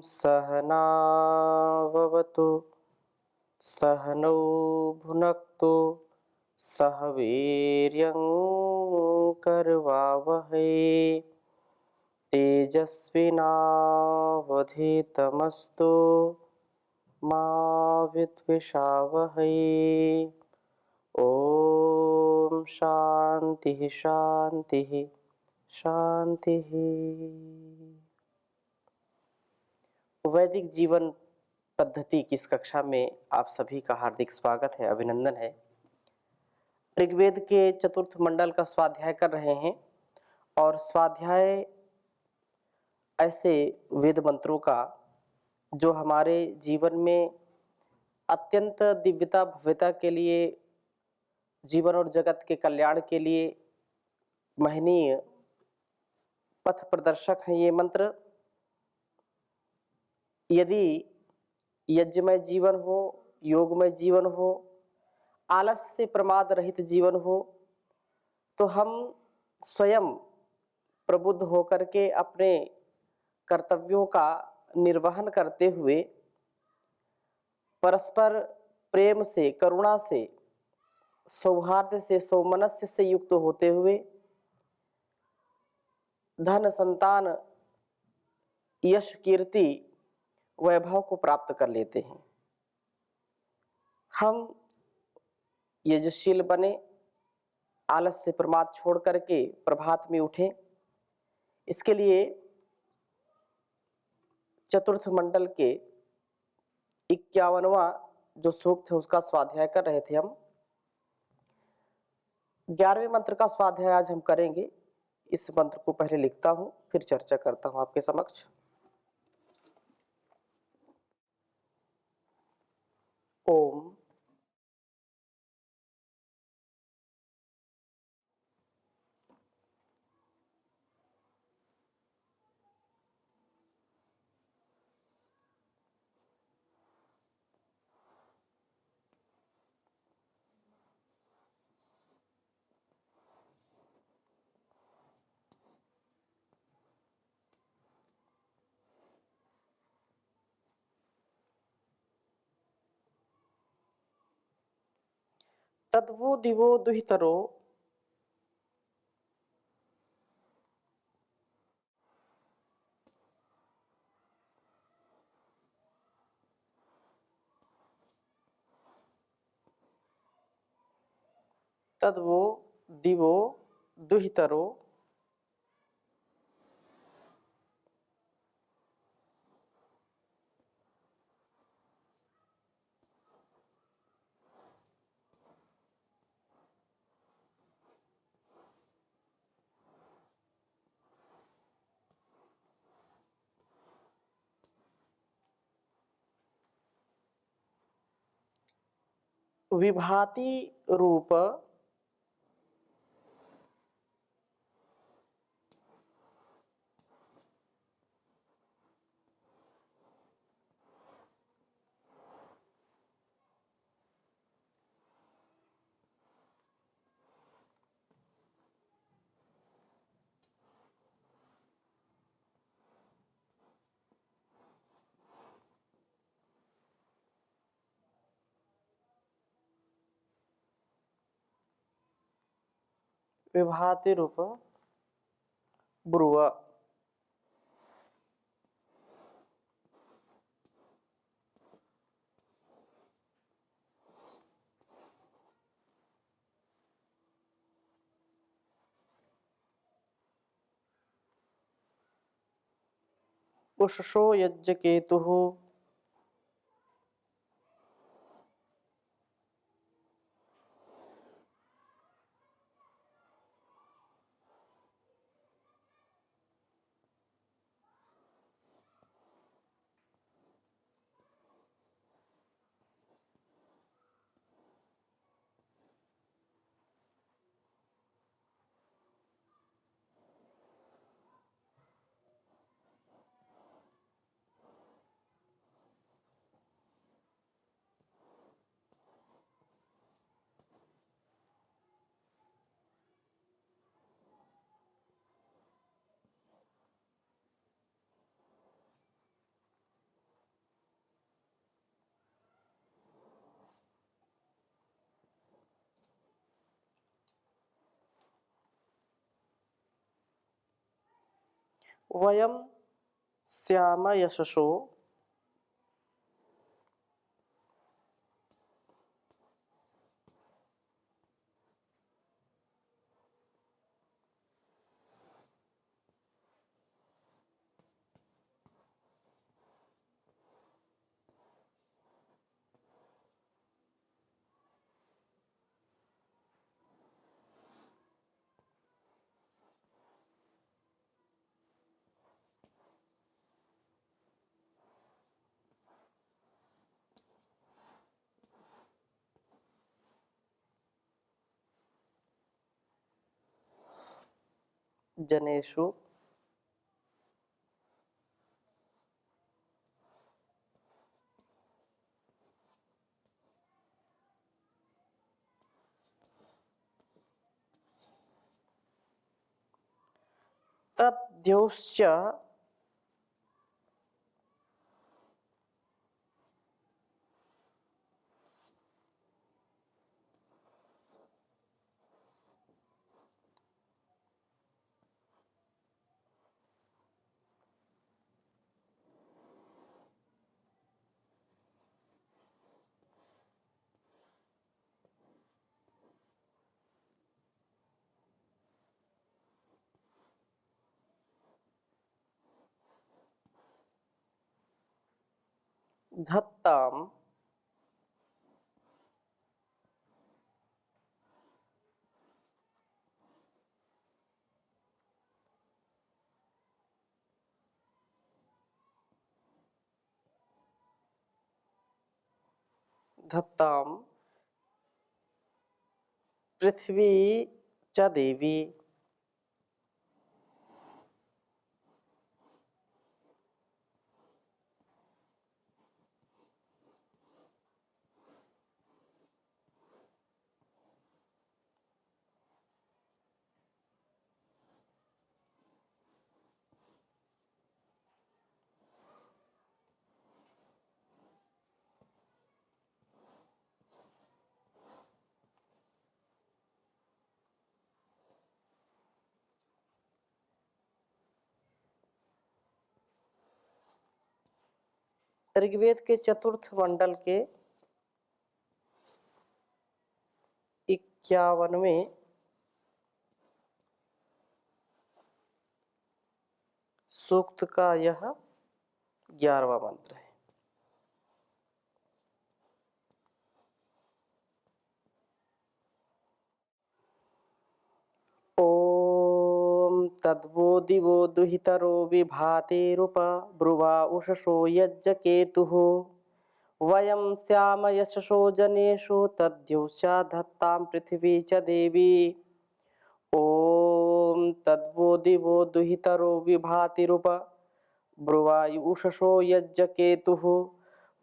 सहनाववतु सहनौ भुनक्तु सह वीर्यं करवावहै तेजस्विनावधीतमस्तु मा विद्विषावहै। ओम शांति शांति शांति। वैदिक जीवन पद्धति की इस कक्षा में आप सभी का हार्दिक स्वागत है, अभिनंदन है। ऋग्वेद के चतुर्थ मंडल का स्वाध्याय कर रहे हैं और स्वाध्याय ऐसे वेद मंत्रों का जो हमारे जीवन में अत्यंत दिव्यता भव्यता के लिए, जीवन और जगत के कल्याण के लिए महनीय पथ प्रदर्शक हैं। ये मंत्र यदि यज्ञमय जीवन हो, योगमय जीवन हो, आलस्य से प्रमाद रहित जीवन हो, तो हम स्वयं प्रबुद्ध होकर के अपने कर्तव्यों का निर्वहन करते हुए परस्पर प्रेम से, करुणा से, सौहार्द से, सौमनस्य से युक्त होते हुए धन, संतान, यश, कीर्ति, वैभव को प्राप्त कर लेते हैं। हम यजशील बने, आलस्य से प्रमाद छोड़ करके प्रभात में उठें। इसके लिए चतुर्थ मंडल के 51वां जो सूक्त है उसका स्वाध्याय कर रहे थे हम। 11वें मंत्र का स्वाध्याय आज हम करेंगे। इस मंत्र को पहले लिखता हूं, फिर चर्चा करता हूं आपके समक्ष। ओम तद्वो दिवो दुहितरो तद्वो दिवो दुहितरो विभाति रूप विभाति रूप ब्रुव उषसो यज्ञकेतुः वयम स्याम यशसो जनेषु तद्योश्च धत्ताम धत्ताम पृथ्वी च देवी ऋग्वेद के चतुर्थ मंडल के 51वें सूक्त का यह 11वां मंत्र है। ओम तद्वो दिवो दुहितरो विभातेरुप ब्रुवा उषसो यज्ञकेतुः वयं स्याम यशसो जनेषु तद्योश्चा धत्तां पृथिवी च देवी। ओम तद्वो दिवो दुहितरो विभातिरुप ब्रुवायुषसो यज्ञकेतुः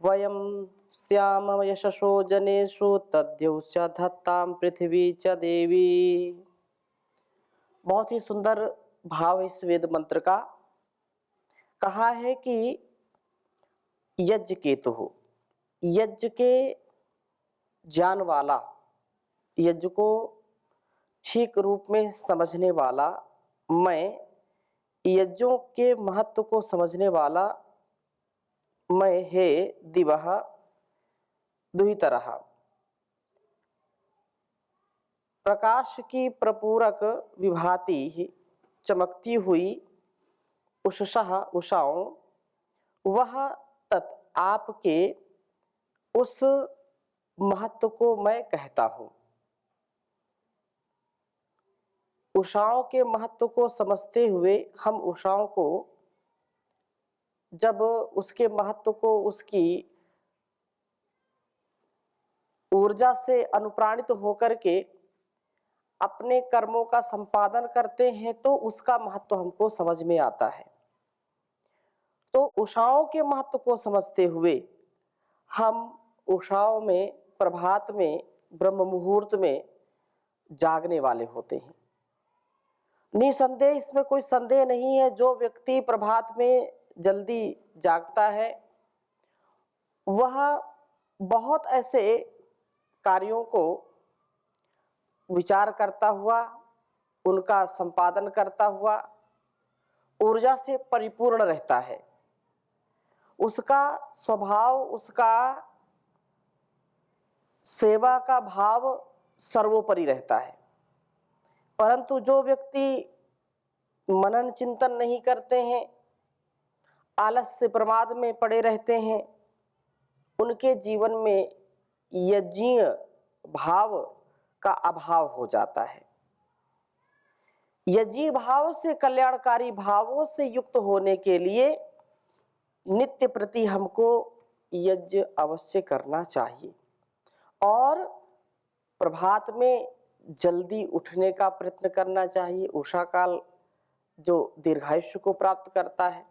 वयं स्याम यशसो जनेषु तद्योश्चा धत्तां पृथिवी च देवी। बहुत ही सुंदर भाव इस वेद मंत्र का। कहा है कि यज्ञ केतु, यज्ञ के जान वाला, यज्ञ को ठीक रूप में समझने वाला, मैं यज्ञों के महत्व को समझने वाला, मैं हे दिवः दुहितरः, प्रकाश की प्रपूरक विभाति चमकती हुई उषसः उषाओं, वह तत् आपके उस महत्व को मैं कहता हूँ। उषाओं के महत्व को समझते हुए हम उषाओं को जब उसके महत्व को उसकी ऊर्जा से अनुप्राणित होकर के अपने कर्मों का संपादन करते हैं तो उसका महत्व हमको समझ में आता है। तो उषाओं के महत्व को समझते हुए हम उषाओं में, प्रभात में, ब्रह्म मुहूर्त में जागने वाले होते हैं। निसंदेह इसमें कोई संदेह नहीं है, जो व्यक्ति प्रभात में जल्दी जागता है वह बहुत ऐसे कार्यों को विचार करता हुआ, उनका संपादन करता हुआ, ऊर्जा से परिपूर्ण रहता है, उसका स्वभाव, उसका सेवा का भाव सर्वोपरि रहता है। परंतु जो व्यक्ति मनन चिंतन नहीं करते हैं, आलस्य प्रमाद में पड़े रहते हैं, उनके जीवन में यज्ञीय भाव का अभाव हो जाता है। यज्ञीय भाव से, कल्याणकारी भावों से युक्त होने के लिए नित्य प्रति हमको यज्ञ अवश्य करना चाहिए और प्रभात में जल्दी उठने का प्रयत्न करना चाहिए। उषा काल जो दीर्घायुष्य को प्राप्त करता है,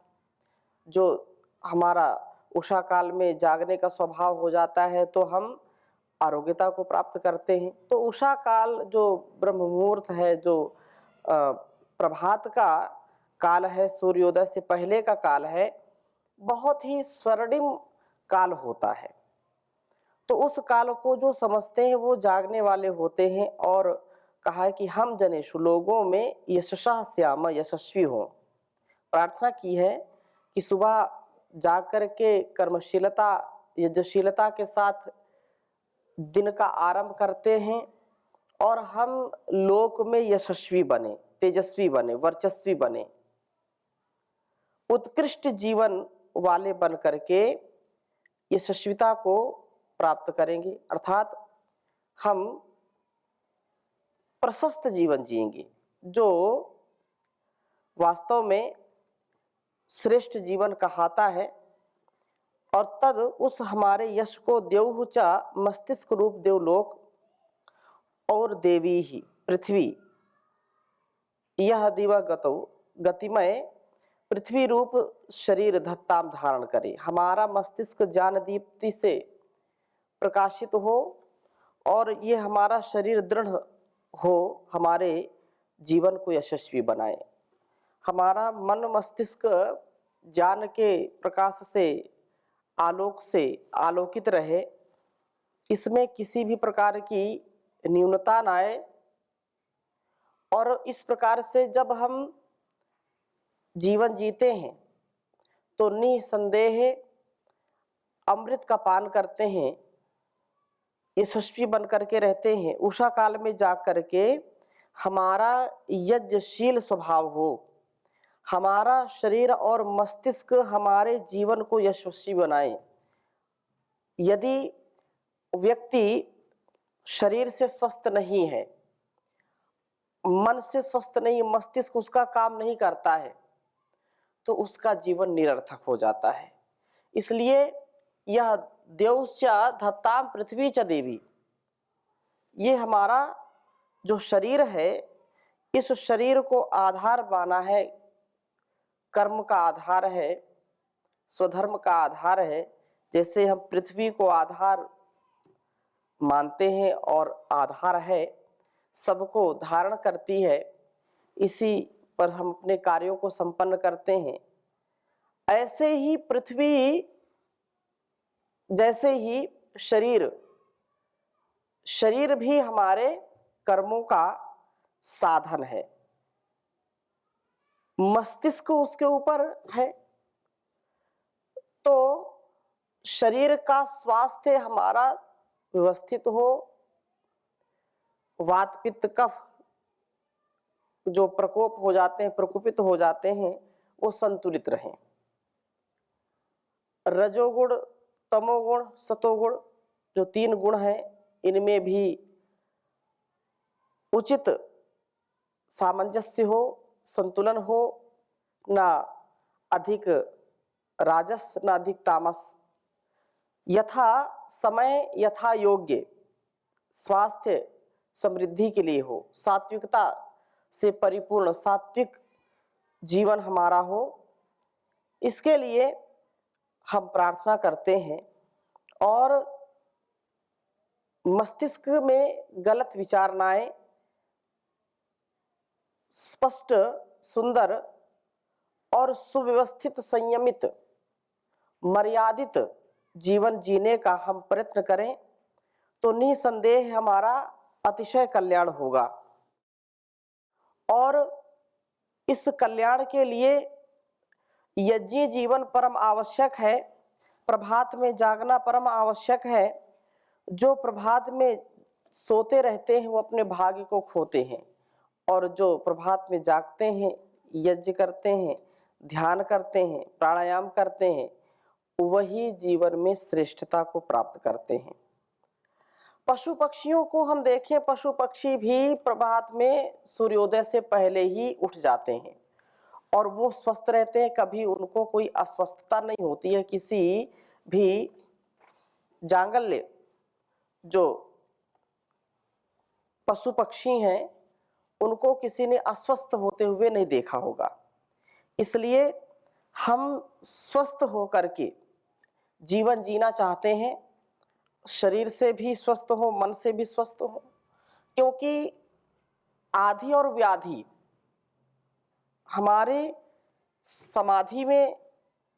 जो हमारा उषा काल में जागने का स्वभाव हो जाता है तो हम आरोग्यता को प्राप्त करते हैं। तो उषा काल जो ब्रह्म मुहूर्त है, जो प्रभात का काल है, सूर्योदय से पहले का काल है, बहुत ही स्वर्णिम काल होता है। तो उस काल को जो समझते हैं वो जागने वाले होते हैं और कहा है कि हम जनेषु, लोगों में यशसा श्याम, यशस्वी हों। प्रार्थना की है कि सुबह जाग करके कर्मशीलता, यज्ञशीलता के साथ दिन का आरंभ करते हैं और हम लोक में यशस्वी बने, तेजस्वी बने, वर्चस्वी बने, उत्कृष्ट जीवन वाले बन करके यशस्विता को प्राप्त करेंगे। अर्थात हम प्रशस्त जीवन जिएंगे, जो वास्तव में श्रेष्ठ जीवन कहलाता है। और तद उस हमारे यश को देवहुचा मस्तिष्क रूप देवलोक और देवी ही पृथ्वी, यह दिवागतौ गतिमय पृथ्वी रूप शरीर धत्ताम धारण करे। हमारा मस्तिष्क ज्ञान दीप्ति से प्रकाशित हो और ये हमारा शरीर दृढ़ हो, हमारे जीवन को यशस्वी बनाए। हमारा मन मस्तिष्क ज्ञान के प्रकाश से, आलोक से आलोकित रहे, इसमें किसी भी प्रकार की न्यूनता न आए। और इस प्रकार से जब हम जीवन जीते हैं तो निसंदेह अमृत का पान करते हैं, यशस्वी बन करके रहते हैं। उषा काल में जाग करके हमारा यज्ञशील स्वभाव हो, हमारा शरीर और मस्तिष्क हमारे जीवन को यशस्वी बनाए। यदि व्यक्ति शरीर से स्वस्थ नहीं है, मन से स्वस्थ नहीं, मस्तिष्क उसका काम नहीं करता है, तो उसका जीवन निरर्थक हो जाता है। इसलिए यह देवस्या धत्ताम पृथ्वी च देवी, ये हमारा जो शरीर है, इस शरीर को आधार माना है, कर्म का आधार है, स्वधर्म का आधार है। जैसे हम पृथ्वी को आधार मानते हैं और आधार है, सबको धारण करती है, इसी पर हम अपने कार्यों को संपन्न करते हैं। ऐसे ही पृथ्वी, जैसे ही शरीर भी हमारे कर्मों का साधन है, मस्तिष्क उसके ऊपर है। तो शरीर का स्वास्थ्य हमारा व्यवस्थित हो, वात पित्त कफ जो प्रकोप हो जाते हैं, प्रकोपित हो जाते हैं, वो संतुलित रहें। रजोगुण, तमोगुण, सतोगुण जो 3 गुण हैं, इनमें भी उचित सामंजस्य हो, संतुलन हो, ना अधिक राजस ना अधिक तामस, यथा समय यथा योग्य स्वास्थ्य समृद्धि के लिए हो, सात्विकता से परिपूर्ण सात्विक जीवन हमारा हो। इसके लिए हम प्रार्थना करते हैं और मस्तिष्क में गलत विचार न आए, स्पष्ट, सुंदर और सुव्यवस्थित, संयमित, मर्यादित जीवन जीने का हम प्रयत्न करें तो निसंदेह हमारा अतिशय कल्याण होगा। और इस कल्याण के लिए यज्ञीय जीवन परम आवश्यक है, प्रभात में जागना परम आवश्यक है। जो प्रभात में सोते रहते हैं वो अपने भाग्य को खोते हैं, और जो प्रभात में जागते हैं, यज्ञ करते हैं, ध्यान करते हैं, प्राणायाम करते हैं, वही जीवन में श्रेष्ठता को प्राप्त करते हैं। पशु पक्षियों को हम देखें, पशु पक्षी भी प्रभात में सूर्योदय से पहले ही उठ जाते हैं और वो स्वस्थ रहते हैं, कभी उनको कोई अस्वस्थता नहीं होती है। किसी भी जांगल्य जो पशु पक्षी हैं उनको किसी ने अस्वस्थ होते हुए नहीं देखा होगा। इसलिए हम स्वस्थ होकर के जीवन जीना चाहते हैं, शरीर से भी स्वस्थ हो, मन से भी स्वस्थ हो, क्योंकि आदि और व्याधि हमारे समाधि में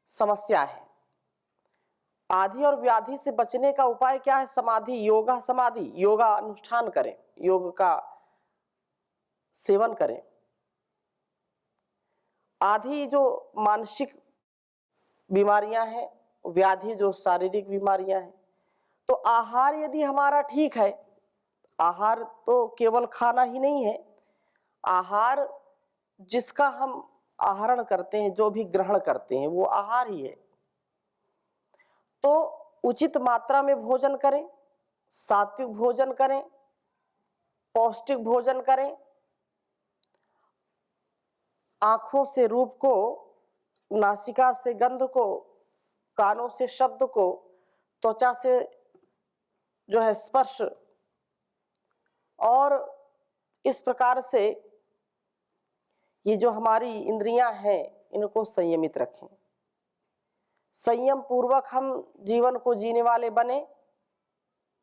समस्या है। आदि और व्याधि से बचने का उपाय क्या है? समाधि, योगा समाधि, योगा अनुष्ठान करें, योग का सेवन करें। आदि जो मानसिक बीमारियां हैं, व्याधि जो शारीरिक बीमारियां हैं, तो आहार यदि हमारा ठीक है, आहार तो केवल खाना ही नहीं है, आहार जिसका हम आहरण करते हैं, जो भी ग्रहण करते हैं, वो आहार ही है। तो उचित मात्रा में भोजन करें, सात्विक भोजन करें, पौष्टिक भोजन करें, आंखों से रूप को, नासिका से गंध को, कानों से शब्द को, त्वचा से जो है स्पर्श, और इस प्रकार से ये जो हमारी इंद्रियां हैं इनको संयमित रखें। संयम पूर्वक हम जीवन को जीने वाले बने।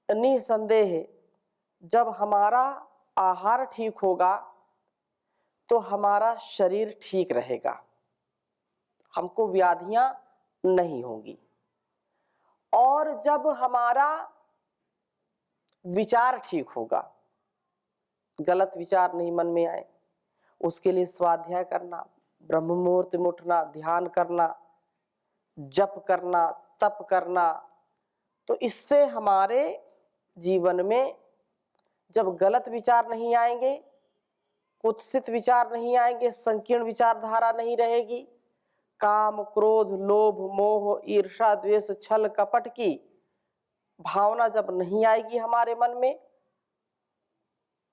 निसंदेह जब हमारा आहार ठीक होगा तो हमारा शरीर ठीक रहेगा, हमको व्याधियां नहीं होंगी। और जब हमारा विचार ठीक होगा, गलत विचार नहीं मन में आए, उसके लिए स्वाध्याय करना, ब्रह्म मुहूर्त में उठना, ध्यान करना, जप करना, तप करना, तो इससे हमारे जीवन में जब गलत विचार नहीं आएंगे, कुत्सित विचार नहीं आएंगे, संकीर्ण विचारधारा नहीं रहेगी, काम, क्रोध, लोभ, मोह, ईर्ष्या, द्वेष, छल, कपट की भावना जब नहीं आएगी हमारे मन में,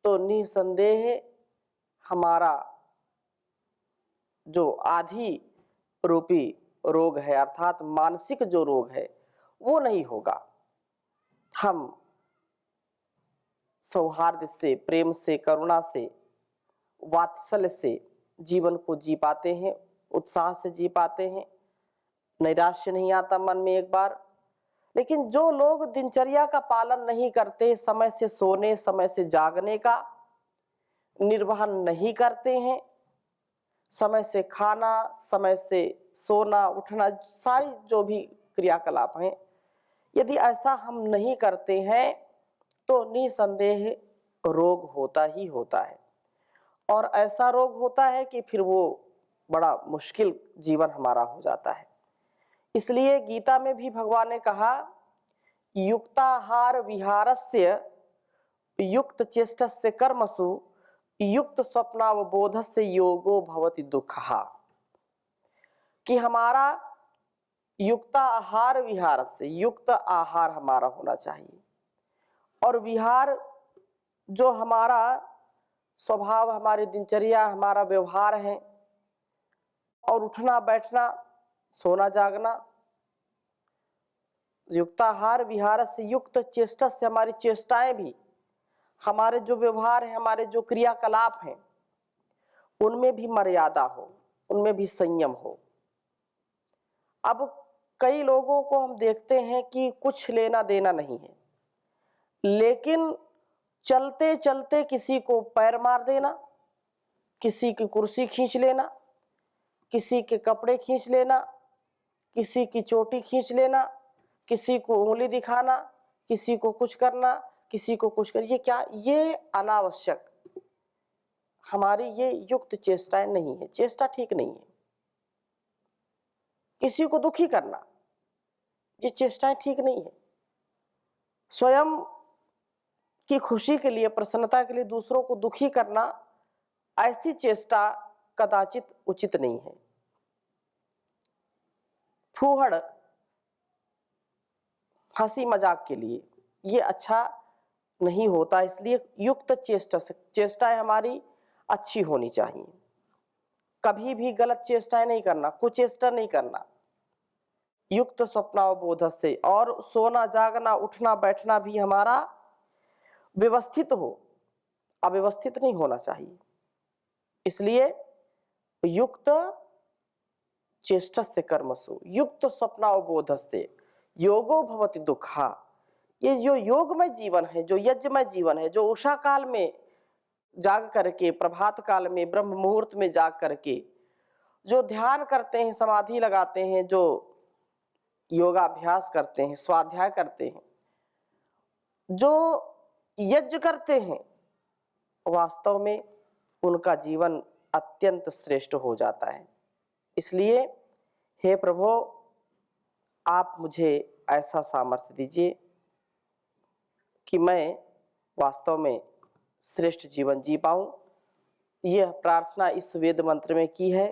तो निसंदेह हमारा जो आधि रूपी रोग है, अर्थात मानसिक जो रोग है, वो नहीं होगा। हम सौहार्द से, प्रेम से, करुणा से, वात्सल्य से जीवन को जी पाते हैं, उत्साह से जी पाते हैं, नैराश्य नहीं आता मन में एक बार। लेकिन जो लोग दिनचर्या का पालन नहीं करते, समय से सोने, समय से जागने का निर्वहन नहीं करते हैं, समय से खाना, समय से सोना, उठना, सारी जो भी क्रियाकलाप हैं, यदि ऐसा हम नहीं करते हैं तो निसंदेह रोग होता ही होता है। और ऐसा रोग होता है कि फिर वो बड़ा मुश्किल जीवन हमारा हो जाता है। इसलिए गीता में भी भगवान ने कहा, युक्ताहार विहारस्य युक्त चेष्टस्य कर्मसु युक्त स्वप्नावबोधस्य योगो भवति दुःखः, कि हमारा युक्ताहार विहारस्य, युक्त आहार हमारा होना चाहिए, और विहार जो हमारा स्वभाव, हमारी दिनचर्या, हमारा व्यवहार है, और उठना बैठना, सोना जागना, युक्ताहार विहार से युक्त चेष्टा से, हमारी चेष्टाएं भी, हमारे जो व्यवहार है, हमारे जो क्रियाकलाप हैं, उनमें भी मर्यादा हो, उनमें भी संयम हो। अब कई लोगों को हम देखते हैं कि कुछ लेना देना नहीं है, लेकिन चलते चलते किसी को पैर मार देना, किसी की कुर्सी खींच लेना, किसी के कपड़े खींच लेना, किसी की चोटी खींच लेना, किसी को उंगली दिखाना, किसी को कुछ करना, किसी को कुछ कर, ये क्या? ये अनावश्यक, हमारी ये युक्त चेष्टाएं नहीं है, चेष्टा ठीक नहीं है। किसी को दुखी करना, ये चेष्टाएं ठीक नहीं है। स्वयं की खुशी के लिए, प्रसन्नता के लिए दूसरों को दुखी करना, ऐसी चेष्टा कदाचित उचित नहीं है। फूहड़, हंसी मजाक के लिए ये अच्छा नहीं होता, इसलिए युक्त चेष्टाएं हमारी अच्छी होनी चाहिए। कभी भी गलत चेष्टाएं नहीं करना, कुचेष्टा नहीं करना। युक्त स्वप्नावबोध से, और सोना जागना उठना बैठना भी हमारा व्यवस्थित हो, अव्यवस्थित नहीं होना चाहिए। इसलिए युक्त चेष्टस्य कर्मसु युक्त स्वप्नावबोधस्य योगो भवति दुःखा। ये जो योगमय जीवन है, जो यज्ञमय जीवन है, जो उषा काल में जाग करके, प्रभात काल में, ब्रह्म मुहूर्त में जाग करके जो ध्यान करते हैं, समाधि लगाते हैं, जो योगाभ्यास करते हैं, स्वाध्याय करते हैं, जो यज्ञ करते हैं, वास्तव में उनका जीवन अत्यंत श्रेष्ठ हो जाता है। इसलिए हे प्रभु, आप मुझे ऐसा सामर्थ्य दीजिए कि मैं वास्तव में श्रेष्ठ जीवन जी पाऊं। यह प्रार्थना इस वेद मंत्र में की है।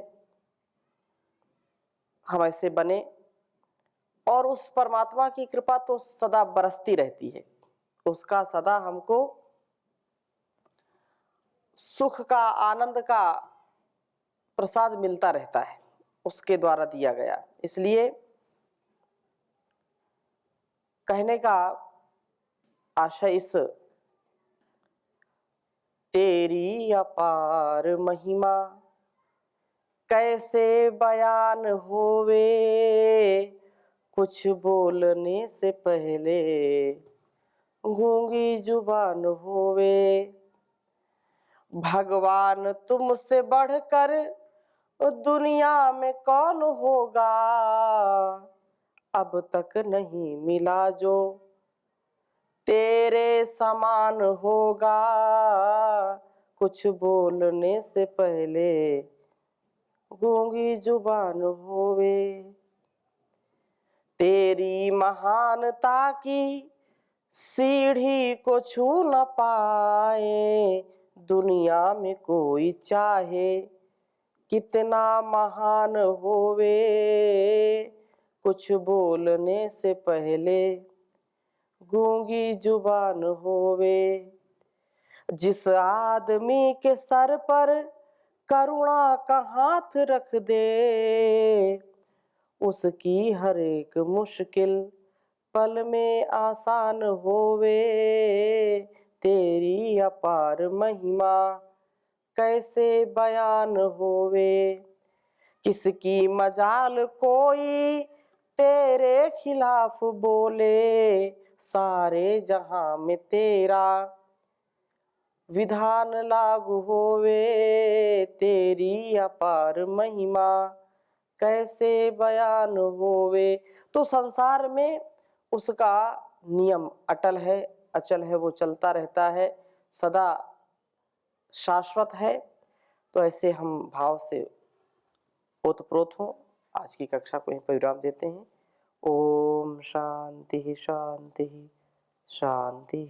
हम ऐसे बने, और उस परमात्मा की कृपा तो सदा बरसती रहती है। उसका सदा हमको सुख का, आनंद का प्रसाद मिलता रहता है, उसके द्वारा दिया गया। इसलिए कहने का आशय इस तेरी अपार महिमा कैसे बयान होवे, कुछ बोलने से पहले गूंगी जुबान होवे। भगवान तुमसे बढ़कर दुनिया में कौन होगा, अब तक नहीं मिला जो तेरे समान होगा, कुछ बोलने से पहले गूंगी जुबान होवे। तेरी महानता की सीढ़ी को छू न पाए, दुनिया में कोई चाहे कितना महान होवे, कुछ बोलने से पहले गूंगी जुबान होवे। जिस आदमी के सर पर करुणा का हाथ रख दे, उसकी हर एक मुश्किल पल में आसान होवे। तेरी अपार महिमा कैसे बयान होवे, किसकी मजाल कोई तेरे खिलाफ बोले, सारे जहां में तेरा विधान लागू होवे। तेरी अपार महिमा कैसे बयान होवे। तो संसार में उसका नियम अटल है, अचल है, वो चलता रहता है, सदा शाश्वत है। तो ऐसे हम भाव से ओतप्रोत हों। आज की कक्षा को यहीं पर विराम देते हैं। ओम शांति शांति शांति।